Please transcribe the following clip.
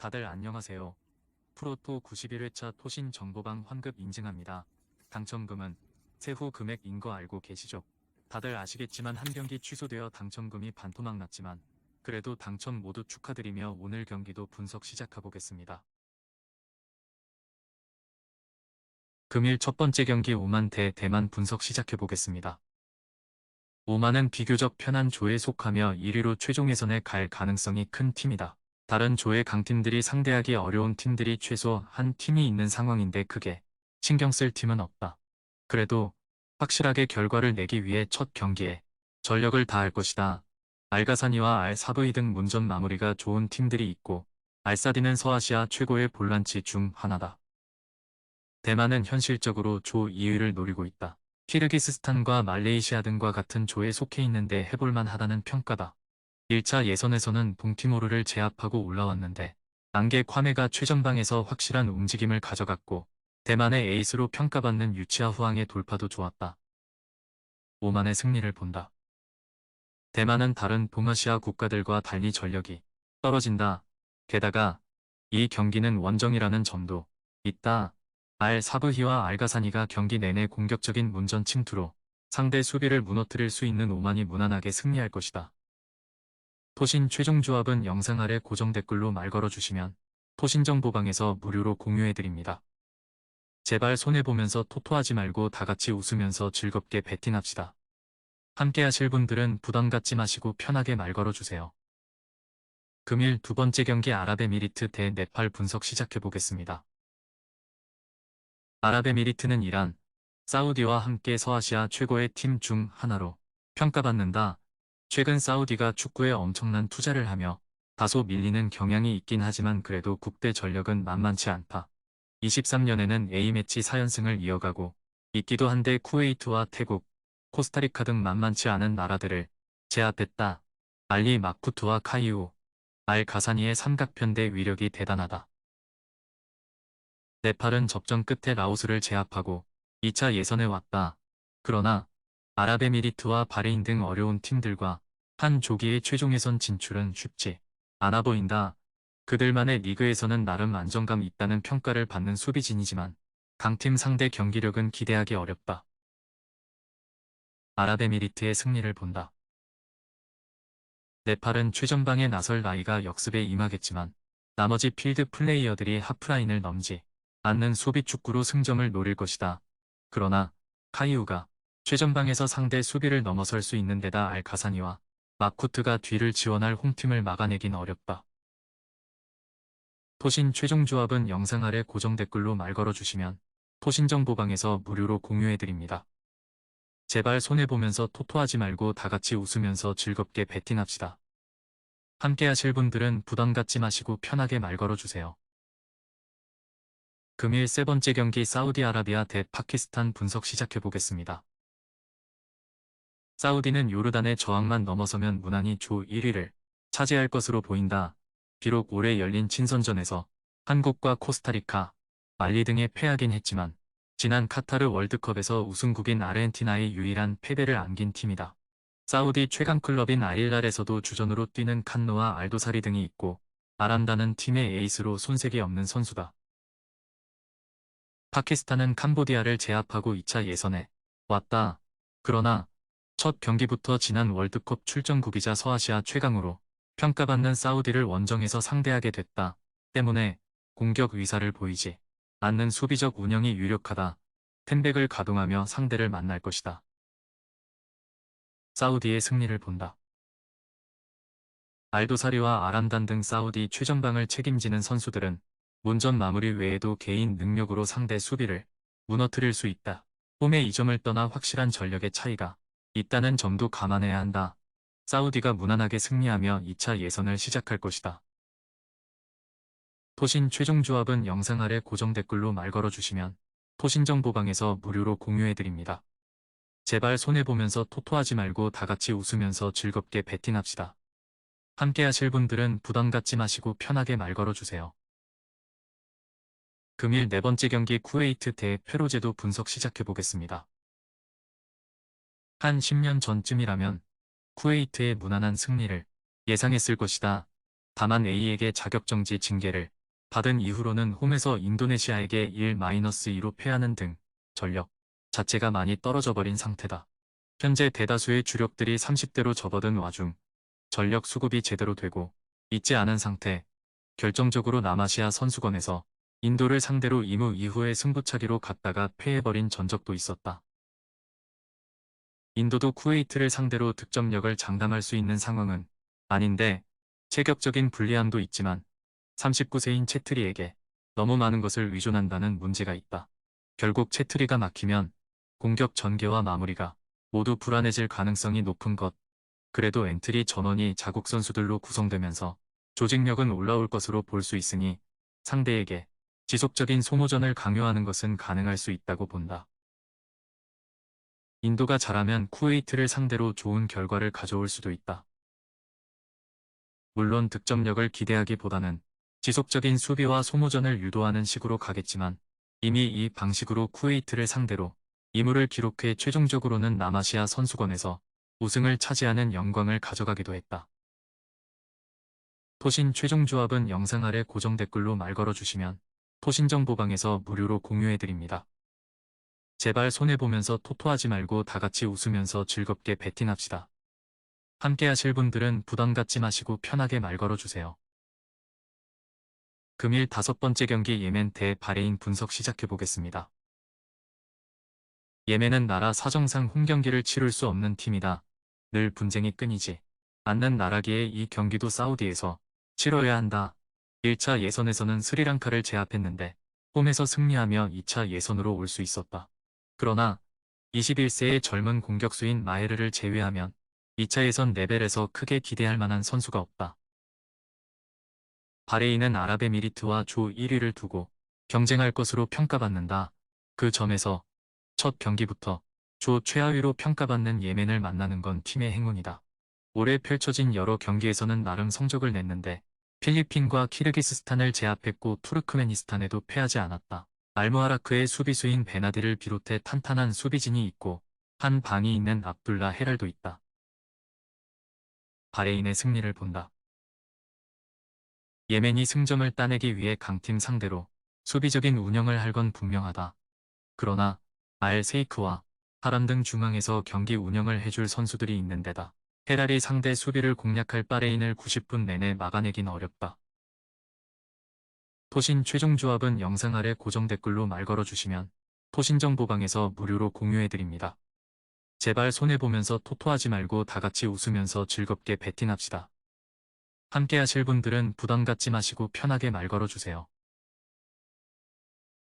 다들 안녕하세요. 프로토 91회차 토신 정보방 환급 인증합니다. 당첨금은 세후 금액인 거 알고 계시죠? 다들 아시겠지만 한 경기 취소되어 당첨금이 반토막 났지만 그래도 당첨 모두 축하드리며 오늘 경기도 분석 시작해보겠습니다. 금일 첫 번째 경기 오만 대 대만 분석 시작해보겠습니다. 오만은 비교적 편한 조에 속하며 1위로 최종 예선에 갈 가능성이 큰 팀이다. 다른 조의 강팀들이 상대하기 어려운 팀들이 최소 한 팀이 있는 상황인데 크게 신경 쓸 팀은 없다. 그래도 확실하게 결과를 내기 위해 첫 경기에 전력을 다할 것이다. 알가사니와 알사브이 등 문전 마무리가 좋은 팀들이 있고 알사디는 서아시아 최고의 볼란치 중 하나다. 대만은 현실적으로 조 2위를 노리고 있다. 키르기스스탄과 말레이시아 등과 같은 조에 속해 있는데 해볼만 하다는 평가다. 1차 예선에서는 동티모르를 제압하고 올라왔는데 안개 콰메가 최전방에서 확실한 움직임을 가져갔고 대만의 에이스로 평가받는 유치아 후앙의 돌파도 좋았다. 오만의 승리를 본다. 대만은 다른 동아시아 국가들과 달리 전력이 떨어진다. 게다가 이 경기는 원정이라는 점도 있다. 알사브히와 알가사니가 경기 내내 공격적인 문전 침투로 상대 수비를 무너뜨릴 수 있는 오만이 무난하게 승리할 것이다. 토신 최종 조합은 영상 아래 고정 댓글로 말 걸어주시면 토신정보방에서 무료로 공유해드립니다. 제발 손해보면서 토토하지 말고 다같이 웃으면서 즐겁게 배팅합시다. 함께 하실 분들은 부담 갖지 마시고 편하게 말 걸어주세요. 금일 두 번째 경기 아랍에미리트 대 네팔 분석 시작해보겠습니다. 아랍에미리트는 이란, 사우디와 함께 서아시아 최고의 팀 중 하나로 평가받는다. 최근 사우디가 축구에 엄청난 투자를 하며 다소 밀리는 경향이 있긴 하지만 그래도 국대 전력은 만만치 않다. 23년에는 A매치 4연승을 이어가고 있기도 한데 쿠웨이트와 태국, 코스타리카 등 만만치 않은 나라들을 제압했다. 알리 마쿠트와 카이우, 알 가사니의 삼각편대 위력이 대단하다. 네팔은 접전 끝에 라오스를 제압하고 2차 예선에 왔다. 그러나 아랍에미리트와 바레인 등 어려운 팀들과 한 조기의 최종 예선 진출은 쉽지 않아 보인다. 그들만의 리그에서는 나름 안정감 있다는 평가를 받는 수비진이지만 강팀 상대 경기력은 기대하기 어렵다. 아랍에미리트의 승리를 본다. 네팔은 최전방에 나설 나이가 역습에 임하겠지만 나머지 필드 플레이어들이 하프라인을 넘지 않는 수비 축구로 승점을 노릴 것이다. 그러나 카이우가 최전방에서 상대 수비를 넘어설 수 있는 데다 알카사니와 마쿠트가 뒤를 지원할 홈팀을 막아내긴 어렵다. 토신 최종 조합은 영상 아래 고정 댓글로 말 걸어주시면 토신정보방에서 무료로 공유해드립니다. 제발 손해보면서 토토하지 말고 다같이 웃으면서 즐겁게 배팅합시다. 함께 하실 분들은 부담 갖지 마시고 편하게 말 걸어주세요. 금일 세 번째 경기 사우디아라비아 대 파키스탄 분석 시작해보겠습니다. 사우디는 요르단의 저항만 넘어서면 무난히 조 1위를 차지할 것으로 보인다. 비록 올해 열린 친선전에서 한국과 코스타리카, 말리 등에 패하긴 했지만 지난 카타르 월드컵에서 우승국인 아르헨티나의 유일한 패배를 안긴 팀이다. 사우디 최강 클럽인 알힐랄에서도 주전으로 뛰는 칸노와 알도사리 등이 있고 아란다는 팀의 에이스로 손색이 없는 선수다. 파키스탄은 캄보디아를 제압하고 2차 예선에 왔다. 그러나 첫 경기부터 지난 월드컵 출전국이자 서아시아 최강으로 평가받는 사우디를 원정에서 상대하게 됐다. 때문에 공격 의사를 보이지 않는 수비적 운영이 유력하다. 텐백을 가동하며 상대를 만날 것이다. 사우디의 승리를 본다. 알도사리와 아람단 등 사우디 최전방을 책임지는 선수들은 문전 마무리 외에도 개인 능력으로 상대 수비를 무너뜨릴 수 있다. 홈의 이점을 떠나 확실한 전력의 차이가 있다는 점도 감안해야 한다. 사우디가 무난하게 승리하며 2차 예선을 시작할 것이다. 토신 최종 조합은 영상 아래 고정 댓글로 말 걸어주시면 토신정보방에서 무료로 공유해드립니다. 제발 손해보면서 토토하지 말고 다같이 웃으면서 즐겁게 배팅합시다. 함께 하실 분들은 부담 갖지 마시고 편하게 말 걸어주세요. 금일 네 번째 경기 쿠웨이트 대 페로제도 분석 시작해보겠습니다. 한 10년 전쯤이라면 쿠웨이트의 무난한 승리를 예상했을 것이다. 다만 A에게 자격정지 징계를 받은 이후로는 홈에서 인도네시아에게 1-2로 패하는 등 전력 자체가 많이 떨어져 버린 상태다. 현재 대다수의 주력들이 30대로 접어든 와중 전력 수급이 제대로 되고 있지 않은 상태, 결정적으로 남아시아 선수권에서 인도를 상대로 임무 이후에 승부차기로 갔다가 패해버린 전적도 있었다. 인도도 쿠웨이트를 상대로 득점력을 장담할 수 있는 상황은 아닌데 체격적인 불리함도 있지만 39세인 채트리에게 너무 많은 것을 의존한다는 문제가 있다. 결국 채트리가 막히면 공격 전개와 마무리가 모두 불안해질 가능성이 높은 것. 그래도 엔트리 전원이 자국 선수들로 구성되면서 조직력은 올라올 것으로 볼 수 있으니 상대에게 지속적인 소모전을 강요하는 것은 가능할 수 있다고 본다. 인도가 잘하면 쿠웨이트를 상대로 좋은 결과를 가져올 수도 있다. 물론 득점력을 기대하기보다는 지속적인 수비와 소모전을 유도하는 식으로 가겠지만 이미 이 방식으로 쿠웨이트를 상대로 이무를 기록해 최종적으로는 남아시아 선수권에서 우승을 차지하는 영광을 가져가기도 했다. 토신 최종 조합은 영상 아래 고정 댓글로 말 걸어주시면 토신정보방에서 무료로 공유해드립니다. 제발 손해보면서 토토하지 말고 다같이 웃으면서 즐겁게 배팅합시다. 함께 하실 분들은 부담 갖지 마시고 편하게 말 걸어주세요. 금일 5번째 경기 예멘 대 바레인 분석 시작해보겠습니다. 예멘은 나라 사정상 홈경기를 치룰 수 없는 팀이다. 늘 분쟁이 끊이지 않는 나라기에 이 경기도 사우디에서 치러야 한다. 1차 예선에서는 스리랑카를 제압했는데 홈에서 승리하며 2차 예선으로 올 수 있었다. 그러나 21세의 젊은 공격수인 마헤르를 제외하면 2차 예선 레벨에서 크게 기대할 만한 선수가 없다. 바레인은 아랍에미리트와 조 1위를 두고 경쟁할 것으로 평가받는다. 그 점에서 첫 경기부터 조 최하위로 평가받는 예멘을 만나는 건 팀의 행운이다. 올해 펼쳐진 여러 경기에서는 나름 성적을 냈는데 필리핀과 키르기스스탄을 제압했고 투르크메니스탄에도 패하지 않았다. 알무하라크의 수비수인 베나디를 비롯해 탄탄한 수비진이 있고 한 방이 있는 압둘라 헤랄도 있다. 바레인의 승리를 본다. 예멘이 승점을 따내기 위해 강팀 상대로 수비적인 운영을 할 건 분명하다. 그러나 알 세이크와 하람 등 중앙에서 경기 운영을 해줄 선수들이 있는 데다 헤랄이 상대 수비를 공략할 바레인을 90분 내내 막아내긴 어렵다. 토신 최종 조합은 영상 아래 고정 댓글로 말 걸어주시면 토신정보방에서 무료로 공유해드립니다. 제발 손해보면서 토토하지 말고 다같이 웃으면서 즐겁게 배팅합시다. 함께 하실 분들은 부담 갖지 마시고 편하게 말 걸어주세요.